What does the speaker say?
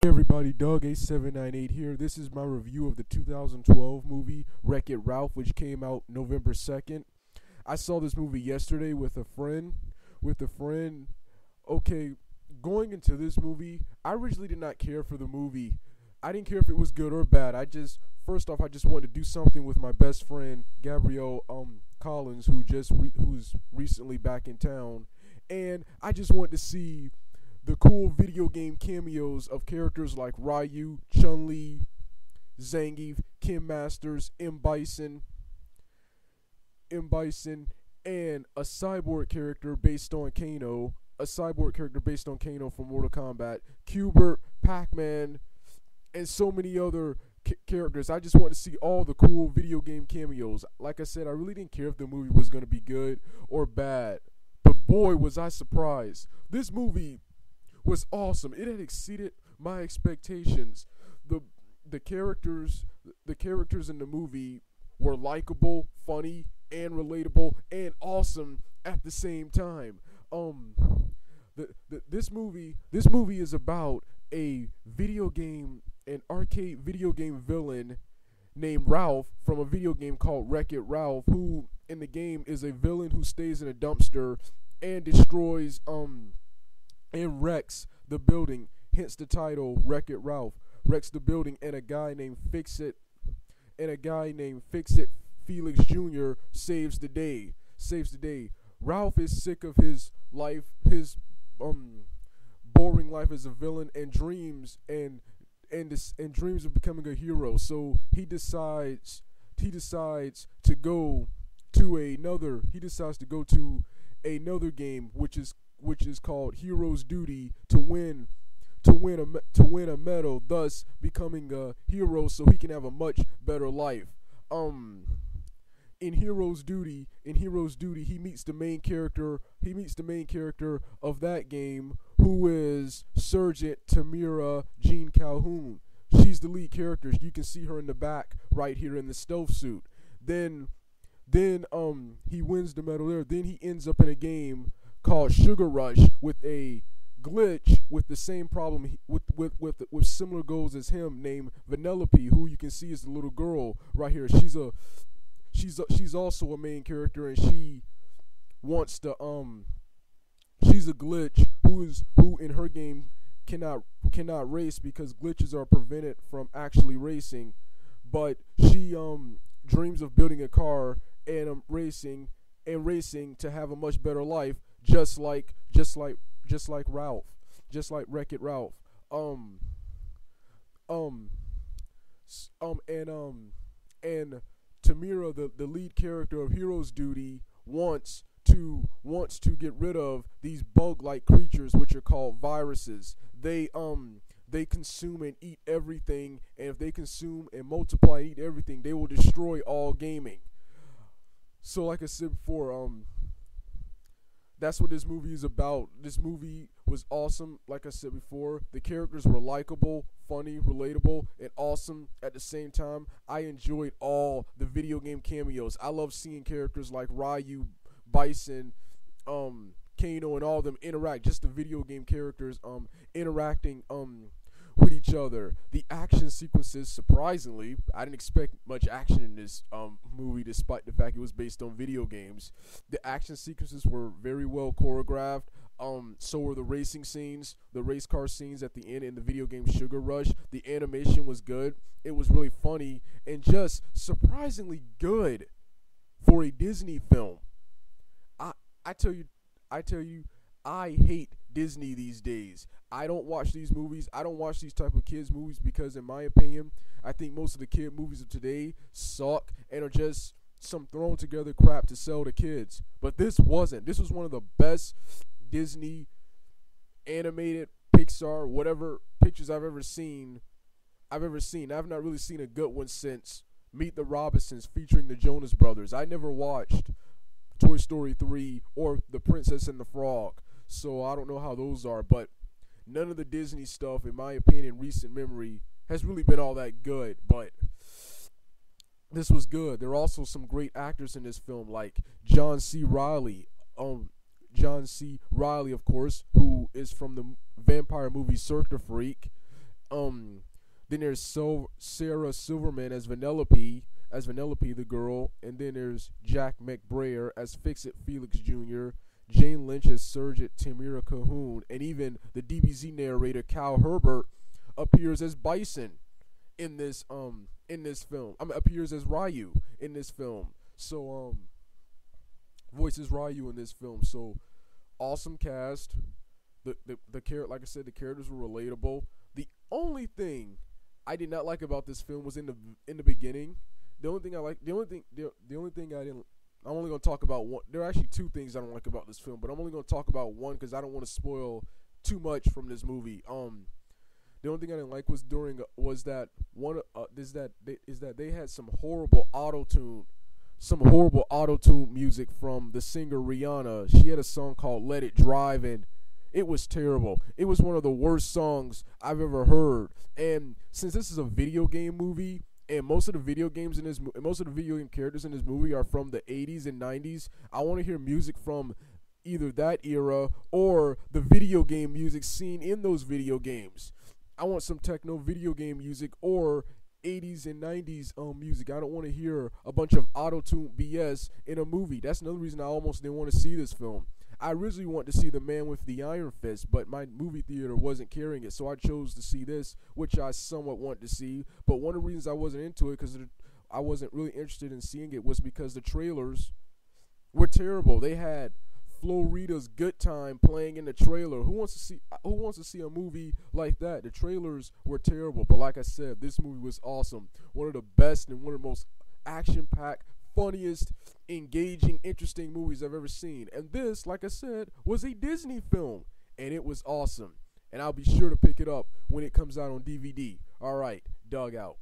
Hey everybody, Doug8798 here. This is my review of the 2012 movie Wreck-It Ralph, which came out November 2nd. I saw this movie yesterday with a friend. Okay, going into this movie, I originally did not care for the movie. I didn't care if it was good or bad. First off, I just wanted to do something with my best friend, Gabrielle Collins, who's recently back in town. And I just wanted to see the cool video game cameos of characters like Ryu, Chun-Li, Zangief, Kim Masters, M. Bison, and a cyborg character based on Kano, from Mortal Kombat, Qbert, Pac-Man, and so many other characters. I just want to see all the cool video game cameos. Like I said, I really didn't care if the movie was going to be good or bad, but boy was I surprised. This movie was awesome. It had exceeded my expectations. The characters in the movie were likable, funny, and relatable, and awesome at the same time. This movie is about an arcade video game villain named Ralph from a video game called Wreck-It Ralph, who in the game is a villain who stays in a dumpster and destroys and wrecks the building, hence the title Wreck-It Ralph. Wrecks the building, and a guy named Fix-It Felix Jr. saves the day. Ralph is sick of his boring life as a villain, and dreams of becoming a hero. So he decides to go to another game, which is called Hero's Duty, to win a medal, thus becoming a hero so he can have a much better life. In Hero's Duty, he meets the main character of that game, who is Sergeant Tamira Jean Calhoun. She's the lead character. You can see her in the back right here in the stealth suit. Then he wins the medal there. Then he ends up in a game called Sugar Rush with a glitch with the same problem with similar goals as him, named Vanellope, who you can see is the little girl right here. She's also a main character, and she wants to she's a glitch who in her game cannot race because glitches are prevented from actually racing, but she dreams of building a car and racing to have a much better life, just like Ralph, just like Wreck-It Ralph. And Tamira, the lead character of Hero's Duty, wants to get rid of these bug-like creatures, which are called viruses. They consume and eat everything, and if they consume and multiply and eat everything, they will destroy all gaming. So like I said before, that's what this movie is about. This movie was awesome. Like I said before, the characters were likable, funny, relatable, and awesome at the same time. I enjoyed all the video game cameos. I love seeing characters like Ryu, Bison, Kano, and all of them interact. Just the video game characters interacting with each other. The action sequences, surprisingly, I didn't expect much action in this movie, despite the fact it was based on video games. The action sequences were very well choreographed. So were the racing scenes, the race car scenes at the end in the video game Sugar Rush. The animation was good. It was really funny and just surprisingly good for a Disney film. I tell you, I hate Disney these days. I don't watch these movies. I don't watch these type of kids movies because, in my opinion, I think most of the kid movies of today suck and are just some thrown together crap to sell to kids. But this wasn't. This was one of the best Disney animated, Pixar, whatever pictures I've ever seen. I've not really seen a good one since Meet the Robinsons featuring the Jonas Brothers. I never watched Toy Story 3 or The Princess and the Frog, so I don't know how those are, but none of the Disney stuff, in my opinion, in recent memory, has really been all that good, but this was good. There are also some great actors in this film, like John C. Reilly, of course, who is from the vampire movie Cirque du Freak. Um, then there's Sarah Silverman as Vanellope the girl, and then there's Jack McBrayer as Fix-It Felix Jr., Jane Lynch as Sergeant Tamira Cahoon, and even the DBZ narrator Cal Herbert appears as Bison in this film. Appears as Ryu in this film. So voices Ryu in this film. So awesome cast. Like I said, the characters were relatable. The only thing I did not like about this film was in the beginning. The only thing I didn't. I'm only gonna talk about one. There are actually two things I don't like about this film, but I'm only gonna talk about one because I don't want to spoil too much from this movie. The only thing I didn't like was that they had some horrible auto tune music from the singer Rihanna. She had a song called "Let It Drive" and it was terrible. It was one of the worst songs I've ever heard. And since this is a video game movie, and most of the video game characters in this movie are from the 80s and 90s, I want to hear music from either that era or the video game music seen in those video games. I want some techno video game music or 80s and 90s music. I don't want to hear a bunch of auto-tune BS in a movie. That's another reason I almost didn't want to see this film. I originally wanted to see The Man with the Iron Fist, but my movie theater wasn't carrying it, so I chose to see this, which I somewhat wanted to see. But one of the reasons I wasn't into it, because I wasn't really interested in seeing it, was because the trailers were terrible. They had Flo Rida's Good Time playing in the trailer. Who wants to see a movie like that? The trailers were terrible, but like I said, this movie was awesome. One of the best and one of the most action-packed, funniest, engaging, interesting movies I've ever seen. And this, like I said, was a Disney film, and it was awesome. And I'll be sure to pick it up when it comes out on DVD. All right, Doug out.